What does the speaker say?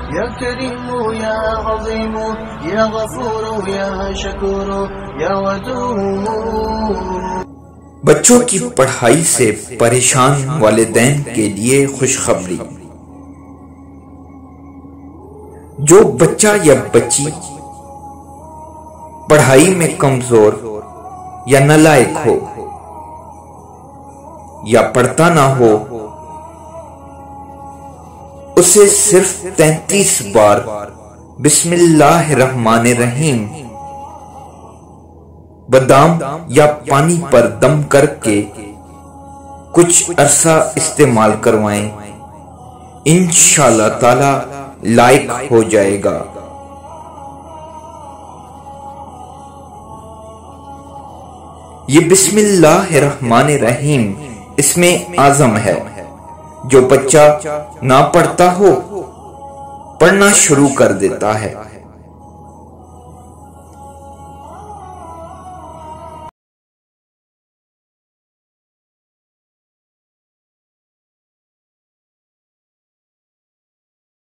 या करीमु या अज़ीमु या गफूरु या शकूरु या वदूद। बच्चों की पढ़ाई से परेशान वालिदैन के लिए खुशखबरी। जो बच्चा या बच्ची पढ़ाई में कमजोर या नालायक हो या पढ़ता ना हो, उसे सिर्फ 33 बार बिस्मिल्लाहिर्रहमानिर्रहीम बादाम या पानी पर दम करके कुछ अरसा इस्तेमाल करवाएं, इंशाअल्लाह ताला लायक हो जाएगा। ये बिस्मिल्लाहिर्रहमानिर्रहीम इसमें आज़म है। जो बच्चा ना पढ़ता हो, पढ़ना शुरू कर देता है।